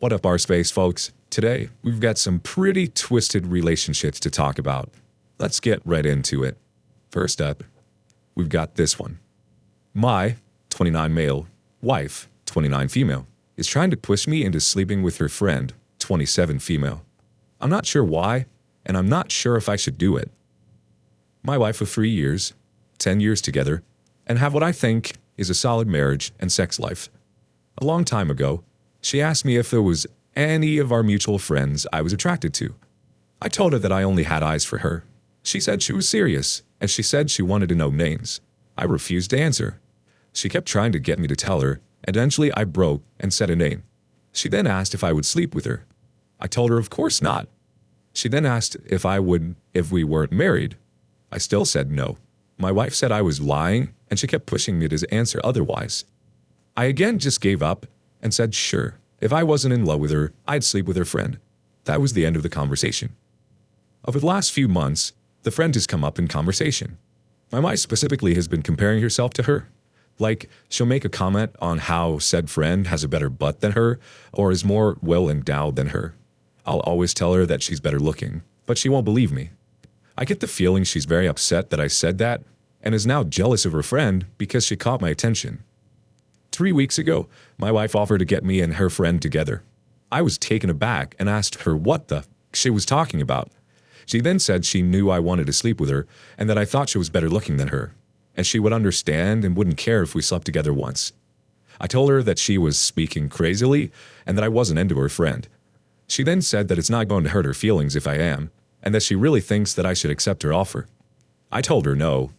What up, our space folks? Today, we've got some pretty twisted relationships to talk about. Let's get right into it. First up, we've got this one. My 29 male wife, 29 female, is trying to push me into sleeping with her friend, 27 female. I'm not sure why, and I'm not sure if I should do it. My wife of 3 years, 10 years together, and have what I think is a solid marriage and sex life. A long time ago, she asked me if there was any of our mutual friends I was attracted to. I told her that I only had eyes for her. She said she was serious, and she said she wanted to know names. I refused to answer. She kept trying to get me to tell her, and eventually I broke and said a name. She then asked if I would sleep with her. I told her of course not. She then asked if I would if we weren't married. I still said no. My wife said I was lying, and she kept pushing me to answer otherwise. I again just gave up and said sure, if I wasn't in love with her, I'd sleep with her friend. That was the end of the conversation. Over the last few months, the friend has come up in conversation. My wife specifically has been comparing herself to her. Like, she'll make a comment on how said friend has a better butt than her or is more well-endowed than her. I'll always tell her that she's better looking, but she won't believe me. I get the feeling she's very upset that I said that and is now jealous of her friend because she caught my attention. 3 weeks ago, my wife offered to get me and her friend together. I was taken aback and asked her what the she was talking about. She then said she knew I wanted to sleep with her and that I thought she was better looking than her, and she would understand and wouldn't care if we slept together once. I told her that she was speaking crazily and that I wasn't into her friend. She then said that it's not going to hurt her feelings if I am, and that she really thinks that I should accept her offer. I told her no,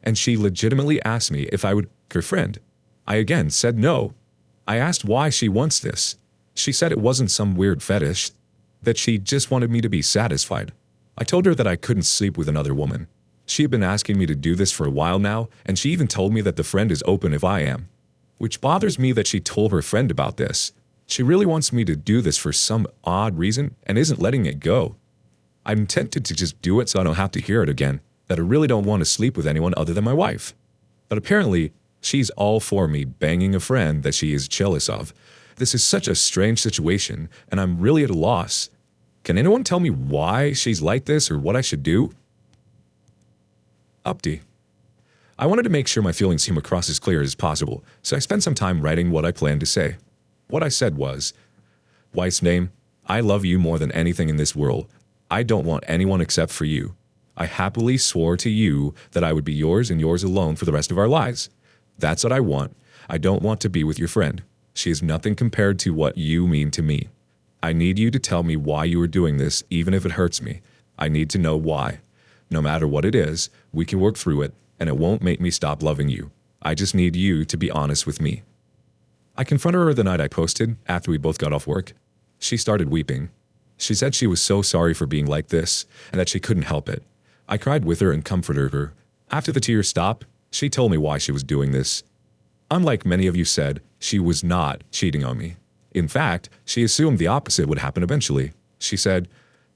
and she legitimately asked me if I would be her friend. I again said no. I asked why she wants this. She said it wasn't some weird fetish, that she just wanted me to be satisfied. I told her that I couldn't sleep with another woman. She had been asking me to do this for a while now, and she even told me that the friend is open if I am. Which bothers me that she told her friend about this. She really wants me to do this for some odd reason and isn't letting it go. I'm tempted to just do it so I don't have to hear it again, that I really don't want to sleep with anyone other than my wife. But apparently, she's all for me banging a friend that she is jealous of. This is such a strange situation, and I'm really at a loss. Can anyone tell me why she's like this or what I should do? Update. I wanted to make sure my feelings came across as clear as possible, so I spent some time writing what I planned to say. What I said was, wife's name, I love you more than anything in this world. I don't want anyone except for you. I happily swore to you that I would be yours and yours alone for the rest of our lives. That's what I want. I don't want to be with your friend. She is nothing compared to what you mean to me. I need you to tell me why you are doing this, even if it hurts me. I need to know why. No matter what it is, we can work through it, and it won't make me stop loving you. I just need you to be honest with me. I confronted her the night I posted, after we both got off work. She started weeping. She said she was so sorry for being like this, and that she couldn't help it. I cried with her and comforted her. After the tears stopped, she told me why she was doing this. Unlike many of you said, she was not cheating on me. In fact, she assumed the opposite would happen eventually. She said,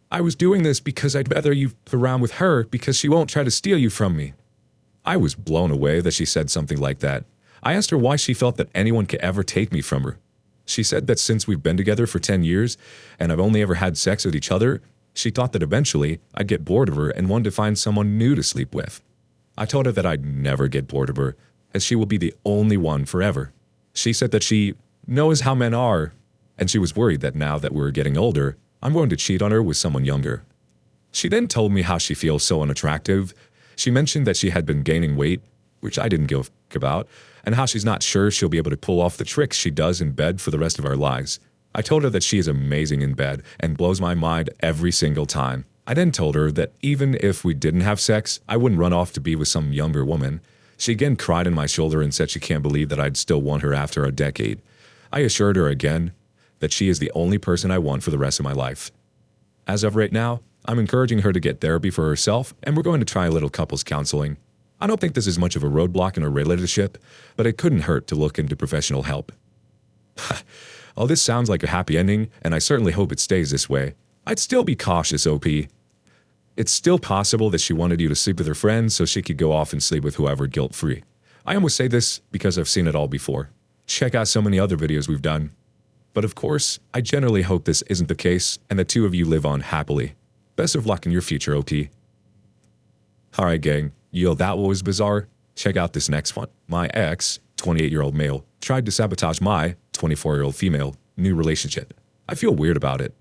I was doing this because I'd rather you around with her because she won't try to steal you from me. I was blown away that she said something like that. I asked her why she felt that anyone could ever take me from her. She said that since we've been together for 10 years and I've only ever had sex with each other, she thought that eventually I'd get bored of her and wanted to find someone new to sleep with. I told her that I'd never get bored of her, as she will be the only one forever. She said that she knows how men are, and she was worried that now that we're getting older, I'm going to cheat on her with someone younger. She then told me how she feels so unattractive. She mentioned that she had been gaining weight, which I didn't give a about, and how she's not sure she'll be able to pull off the tricks she does in bed for the rest of our lives. I told her that she is amazing in bed and blows my mind every single time. I then told her that even if we didn't have sex, I wouldn't run off to be with some younger woman. She again cried on my shoulder and said she can't believe that I'd still want her after a decade. I assured her again that she is the only person I want for the rest of my life. As of right now, I'm encouraging her to get therapy for herself, and we're going to try a little couples counseling. I don't think this is much of a roadblock in our relationship, but it couldn't hurt to look into professional help. All this sounds like a happy ending, and I certainly hope it stays this way. I'd still be cautious, OP. It's still possible that she wanted you to sleep with her friends so she could go off and sleep with whoever guilt-free. I almost say this because I've seen it all before. Check out so many other videos we've done. But of course, I generally hope this isn't the case and the two of you live on happily. Best of luck in your future, OP. Alright gang, yo, that was bizarre. Check out this next one. My ex, 28-year-old male, tried to sabotage my 24-year-old female new relationship. I feel weird about it.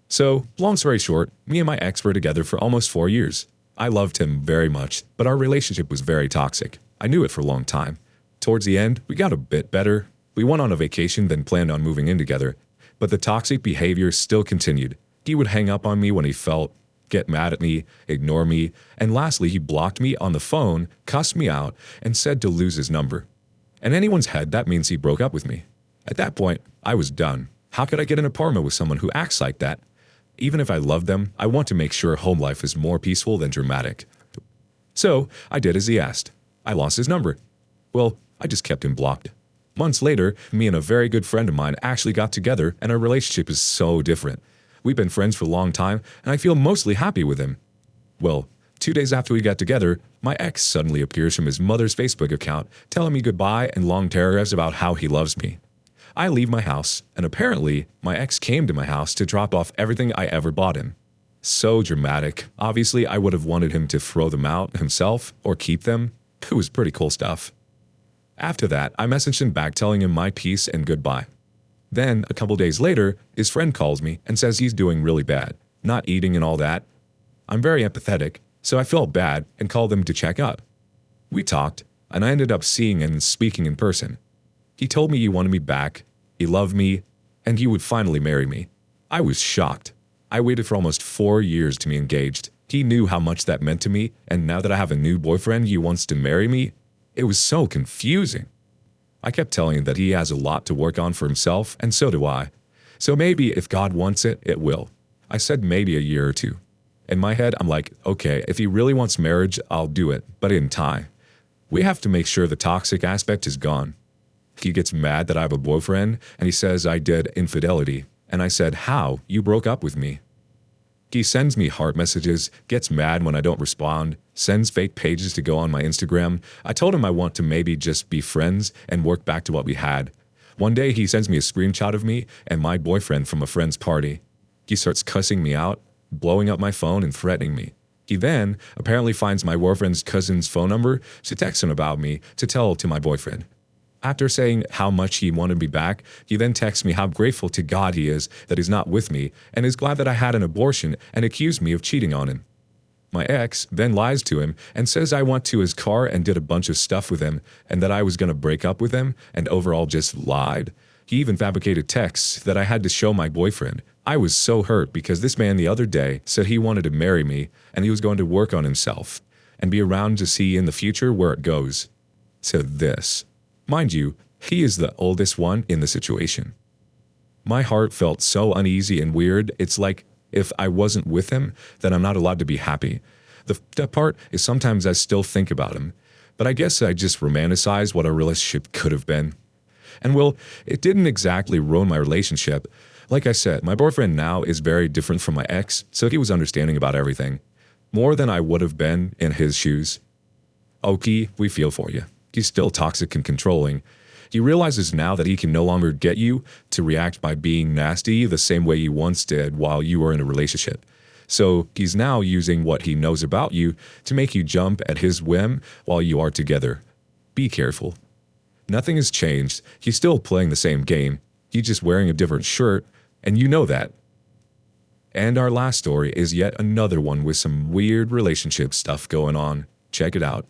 So, long story short, me and my ex were together for almost 4 years. I loved him very much, but our relationship was very toxic. I knew it for a long time. Towards the end, we got a bit better. We went on a vacation, then planned on moving in together. But the toxic behavior still continued. He would hang up on me when he felt, get mad at me, ignore me, and lastly, he blocked me on the phone, cussed me out, and said to lose his number. In anyone's head, that means he broke up with me. At that point, I was done. How could I get an apartment with someone who acts like that? Even if I love them, I want to make sure home life is more peaceful than dramatic. So, I did as he asked. I lost his number. Well, I just kept him blocked. Months later, me and a very good friend of mine actually got together, and our relationship is so different. We've been friends for a long time, and I feel mostly happy with him. Well, 2 days after we got together, my ex suddenly appears from his mother's Facebook account, telling me goodbye and long paragraphs about how he loves me. I leave my house, and apparently, my ex came to my house to drop off everything I ever bought him. So dramatic. Obviously, I would have wanted him to throw them out himself or keep them. It was pretty cool stuff. After that, I messaged him back telling him my peace and goodbye. Then, a couple days later, his friend calls me and says he's doing really bad, not eating and all that. I'm very empathetic, so I felt bad and called him to check up. We talked, and I ended up seeing and speaking in person. He told me he wanted me back, he loved me, and he would finally marry me. I was shocked. I waited for almost 4 years to be engaged. He knew how much that meant to me, and now that I have a new boyfriend he wants to marry me, it was so confusing. I kept telling him that he has a lot to work on for himself, and so do I. So maybe if God wants it, it will. I said maybe a year or two. In my head, I'm like, okay, if he really wants marriage, I'll do it, but in time. We have to make sure the toxic aspect is gone. He gets mad that I have a boyfriend, and he says I did infidelity. And I said, how? You broke up with me. He sends me heart messages, gets mad when I don't respond, sends fake pages to go on my Instagram. I told him I want to maybe just be friends and work back to what we had. One day he sends me a screenshot of me and my boyfriend from a friend's party. He starts cussing me out, blowing up my phone and threatening me. He then apparently finds my boyfriend's cousin's phone number to text him about me to tell to my boyfriend. After saying how much he wanted me back, he then texts me how grateful to God he is that he's not with me and is glad that I had an abortion and accused me of cheating on him. My ex then lies to him and says I went to his car and did a bunch of stuff with him and that I was going to break up with him and overall just lied. He even fabricated texts that I had to show my boyfriend. I was so hurt because this man the other day said he wanted to marry me and he was going to work on himself and be around to see in the future where it goes. To this. Mind you, he is the oldest one in the situation. My heart felt so uneasy and weird, it's like if I wasn't with him, then I'm not allowed to be happy. The part is sometimes I still think about him, but I guess I just romanticize what our relationship could have been. And well, it didn't exactly ruin my relationship. Like I said, my boyfriend now is very different from my ex, so he was understanding about everything. More than I would have been in his shoes. Oki, we feel for you. He's still toxic and controlling. He realizes now that he can no longer get you to react by being nasty the same way you once did while you were in a relationship. So he's now using what he knows about you to make you jump at his whim while you are together. Be careful. Nothing has changed. He's still playing the same game. He's just wearing a different shirt, and you know that. And our last story is yet another one with some weird relationship stuff going on. Check it out.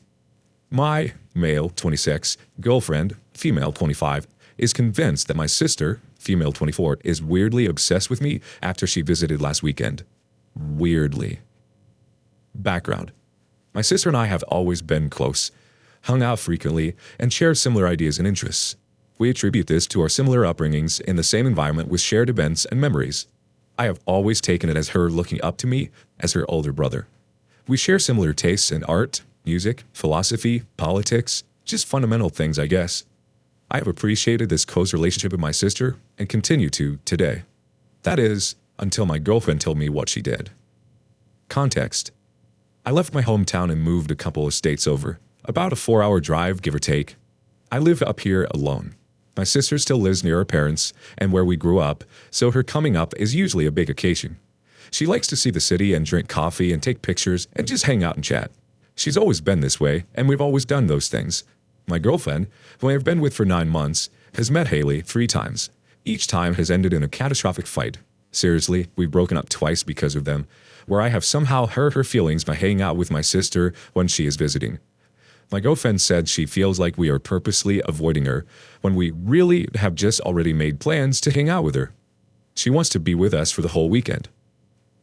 My male 26 girlfriend, female 25, is convinced that my sister, female 24, is weirdly obsessed with me after she visited last weekend. Weirdly. Background. My sister and I have always been close, hung out frequently, and share similar ideas and interests. We attribute this to our similar upbringings in the same environment with shared events and memories. I have always taken it as her looking up to me as her older brother. We share similar tastes in art, music, philosophy, politics, just fundamental things, I guess. I have appreciated this close relationship with my sister and continue to today. That is, until my girlfriend told me what she did. Context. I left my hometown and moved a couple of states over, about a 4-hour drive, give or take. I live up here alone. My sister still lives near her parents and where we grew up, so her coming up is usually a big occasion. She likes to see the city and drink coffee and take pictures and just hang out and chat. She's always been this way, and we've always done those things. My girlfriend, who I have been with for 9 months, has met Haley 3 times. Each time has ended in a catastrophic fight. Seriously, we've broken up twice because of them, where I have somehow hurt her feelings by hanging out with my sister when she is visiting. My girlfriend said she feels like we are purposely avoiding her when we really have just already made plans to hang out with her. She wants to be with us for the whole weekend.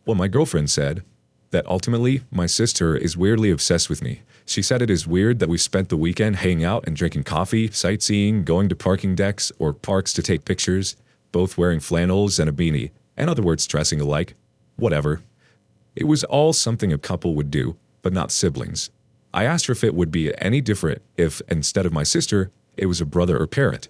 Well, my girlfriend said that ultimately my sister is weirdly obsessed with me. She said it is weird that we spent the weekend hanging out and drinking coffee, sightseeing, going to parking decks or parks to take pictures, both wearing flannels and a beanie. In other words, dressing alike. Whatever. It was all something a couple would do, but not siblings. I asked her if it would be any different if, instead of my sister, it was a brother or parent.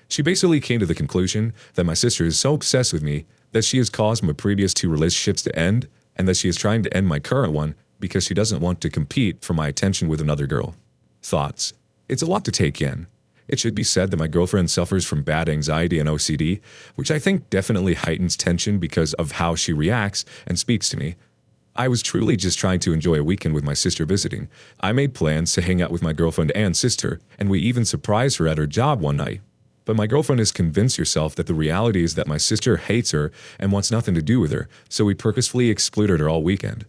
She basically came to the conclusion that my sister is so obsessed with me that she has caused my previous 2 relationships to end, and that she is trying to end my current one because she doesn't want to compete for my attention with another girl. Thoughts? It's a lot to take in. It should be said that my girlfriend suffers from bad anxiety and OCD, which I think definitely heightens tension because of how she reacts and speaks to me. I was truly just trying to enjoy a weekend with my sister visiting. I made plans to hang out with my girlfriend and sister, and we even surprised her at her job one night. But my girlfriend has convinced herself that the reality is that my sister hates her and wants nothing to do with her, so we purposefully excluded her all weekend.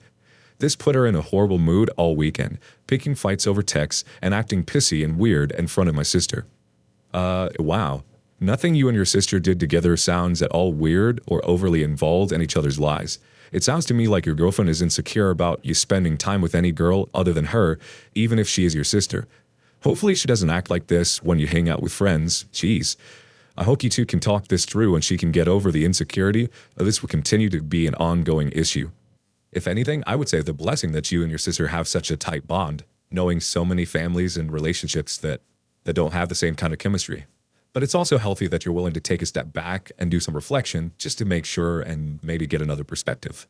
This put her in a horrible mood all weekend, picking fights over texts and acting pissy and weird in front of my sister. Wow. Nothing you and your sister did together sounds at all weird or overly involved in each other's lives. It sounds to me like your girlfriend is insecure about you spending time with any girl other than her, even if she is your sister. Hopefully she doesn't act like this when you hang out with friends. Jeez. I hope you two can talk this through and she can get over the insecurity, or this will continue to be an ongoing issue. If anything, I would say the blessing that you and your sister have such a tight bond, knowing so many families and relationships that don't have the same kind of chemistry. But it's also healthy that you're willing to take a step back and do some reflection just to make sure and maybe get another perspective.